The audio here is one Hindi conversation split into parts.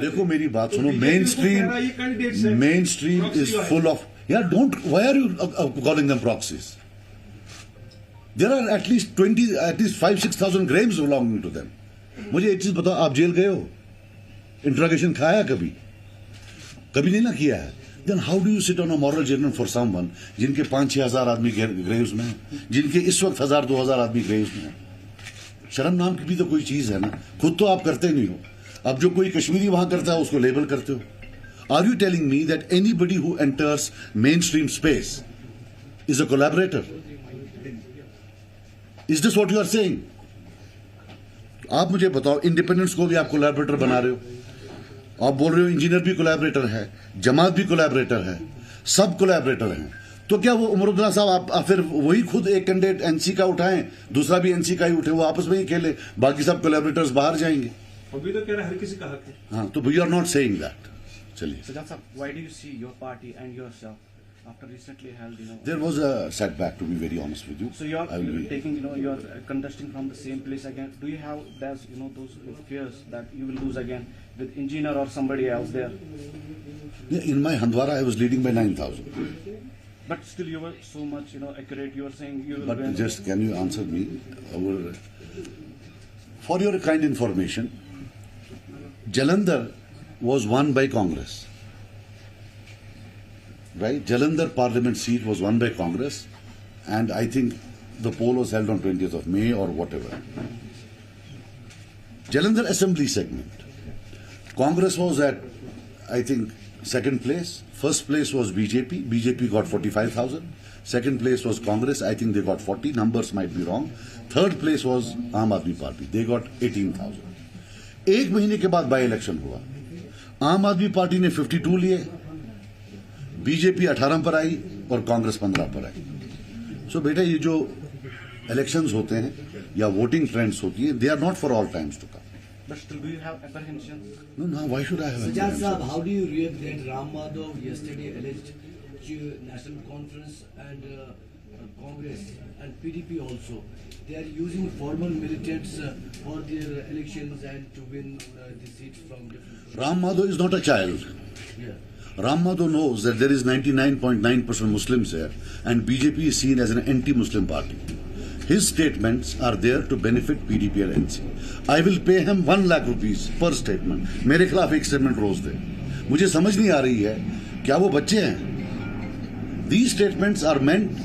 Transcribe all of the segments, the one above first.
देखो मेरी बात सुनो, mainstream is full of, यार don't, why are you calling them proxies? There are at least 5,000-6,000 grams belonging to them. मुझे एक चीज बताओ, आप जेल गए हो? इंट्रोगेशन खाया कभी? कभी नहीं ना किया है। Then how do you sit on a moral judgment for someone जिनके 5-6 हजार आदमी ग्रेव्स में हैं, जिनके इस वक्त 1,000-2,000 आदमी ग्रेव्स में हैं? शर्म नाम की भी तो कोई चीज है ना। खुद तो आप करते नहीं हो, अब जो कोई कश्मीरी वहां करता है उसको लेबल करते हो। Are you telling me that anybody who enters mainstream space is a collaborator? Is this what you are saying? आप मुझे बताओ, इंडिपेंडेंस को भी आप कोलैबोरेटर बना रहे हो। आप बोल रहे हो इंजीनियर भी कोलैबोरेटर है, जमात भी कोलैबोरेटर है, सब कोलैबोरेटर हैं। तो क्या वो उमर अब्दुल्ला साहब आप फिर वही खुद एक कैंडिडेट एनसी का उठाएं, दूसरा भी एनसी का ही उठे, वो आपस में ही खेले, बाकी सब कोलैबोरेटर्स बाहर जाएंगे? अभी तो कह रहा है हर किसी का हक है। हाँ, तो we are not saying that. चलिए Sajjad sir, why do you see your party and yourself after recently held, there was a setback, to be very honest with you. So you're taking, you're contesting from the same place again. Do you have those fears that you will lose again with engineer or somebody else there? In my Handwara, I was leading by 9,000. But still, you were so much, accurate. You were saying you will But win. just can you answer me? For your kind information, Jalandhar was won by Congress. Right? Jalandhar Parliament seat was won by Congress, and I think the poll was held on 20th of May or whatever. Jalandhar Assembly segment, Congress was at, I think, second place. First place was BJP. BJP got 45,000. Second place was Congress. I think they got 40. Numbers might be wrong. Third place was Aam Aadmi Party. They got 18,000. एक महीने के बाद बाई इलेक्शन हुआ। आम आदमी पार्टी ने 52 लिए, बीजेपी 18 पर आई और कांग्रेस 15 पर आई। सो बेटा, ये जो इलेक्शंस होते हैं या वोटिंग ट्रेंड्स होती है, they are not for all times to come. But still, do you have apprehensions? No, why should I have Sajjad apprehensions? Saab, how do you react that Ram Madhav yesterday alleged to National Conference and Congress and PDP also, they are using former militants for their elections and to win the seats from different... Ram Madhav is not a child. Yeah. Ram Madhav knows that there is 99.9% Muslims here, and BJP is seen as an anti-Muslim party. His statements are there to benefit PDP and NC. I will pay him 1 lakh rupees per statement. मेरे खिलाफ एक स्टेटमेंट रोज दे। मुझे समझ नहीं आ रही है, क्या वो बच्चे हैं? These statements are meant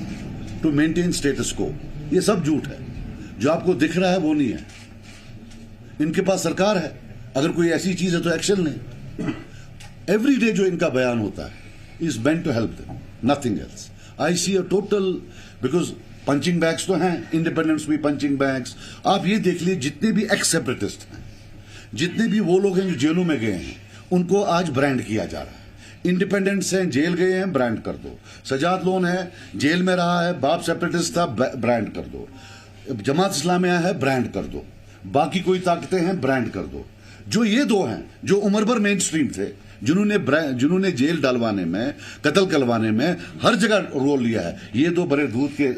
to maintain status quo. ये सब झूठ है, जो आपको दिख रहा है वो नहीं है। इनके पास सरकार है, अगर कोई ऐसी चीज है तो एक्शन लें। एवरी डे जो इनका बयान होता है is meant to help them, nothing else. I see a total, because punching bags तो हैं, इंडिपेंडेंस भी पंचिंग बैग्स। आप ये देख लीजिए, जितने भी एक्स सेपरेटिस्ट हैं, जितने भी वो लोग हैं जो जेलों में गए हैं, उनको आज ब्रांड किया जा रहा है। इंडिपेंडेंट्स हैं, जेल गए हैं, ब्रांड कर दो। सजाद लोन है, जेल में रहा है, बाप सेपरेटिस्ट था, ब्रांड कर दो। जमात इस्लामिया है, ब्रांड कर दो। बाकी कोई ताकतें हैं, ब्रांड कर दो। जो ये दो हैं, जो उम्र भर मेन स्ट्रीम थे, जिन्होंने जेल डालवाने में, कत्ल करवाने में हर जगह रोल लिया है, ये दो बड़े दूध के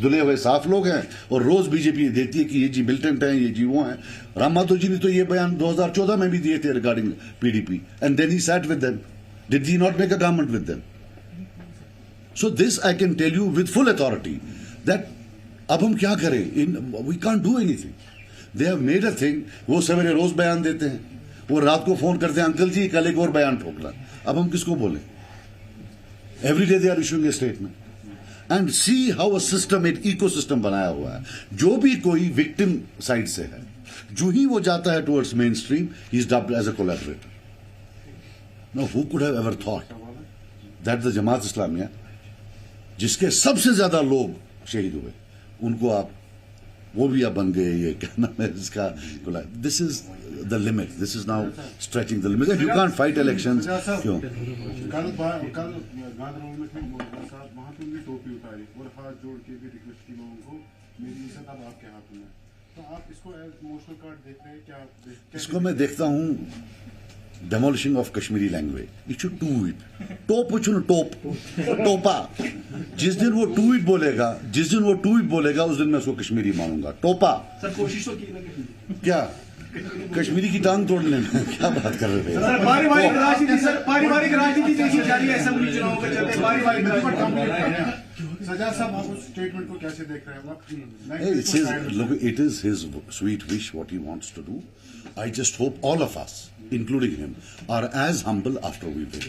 धुले हुए साफ लोग हैं। और रोज बीजेपी देती है कि ये जी मिलिटेंट हैं, ये जी वो हैं। राम माधव जी ने तो ये बयान 2014 में भी दिए थे regarding PDP, and then he sat with them. Did he not make a government with them? So this I can tell you with full authority that अब हम क्या करें, we can't do anything. They have made a thing. वो सवेरे रोज बयान देते हैं, वो रात को फोन करते हैं, अंकल जी कल एक और बयान ठोकला। अब हम किसको बोले? Every day they are issuing a statement. And see how a system, एक इकोसिस्टम बनाया हुआ है। जो भी कोई विक्टिम साइड से है, जो ही वो जाता है towards mainstream, he is dubbed as a collaborator. No, who could have ever thought that the Jamaat Islamia, जिसके सबसे ज्यादा लोग शहीद हुए, उनको आप वो भी अब बन गए, ये क्या नाम है इसका, this is the limit, this is now stretching the limit. You can't fight elections. क्यों? कल गांधरबल में थे मोदी साहब, वहां पे भी टोपी उतारी और हाथ जोड़ के भी रिक्वेस्ट की लोगों को, मेरी इज्जत अब आपके हाथ में। तो आप इसको इमोशनल कार्ड देख रहे हैं क्या? इसको मैं देखता हूं demolishing of Kashmiri language. You should do it. टोप टोपा। जिस दिन वो टू इट बोलेगा, उस दिन मैं उसको कश्मीरी मानूंगा। टोपा। सर कोशिश तो की ना, क्या कश्मीरी की टांग तोड़ लेना क्या बात कर रहे सर हैं? पारिवारिक राजनीति सर पारिवारिक राजनीति जैसी जारी है असेंबली चुनाव के चलते पारिवारिक राजनीति। सजा साहब आप उस स्टेटमेंट को कैसे देख रहे हैं आप? Hey, it's his, look, it is his sweet wish what he wants to do. I just hope all of us, including him, are as humble after we win.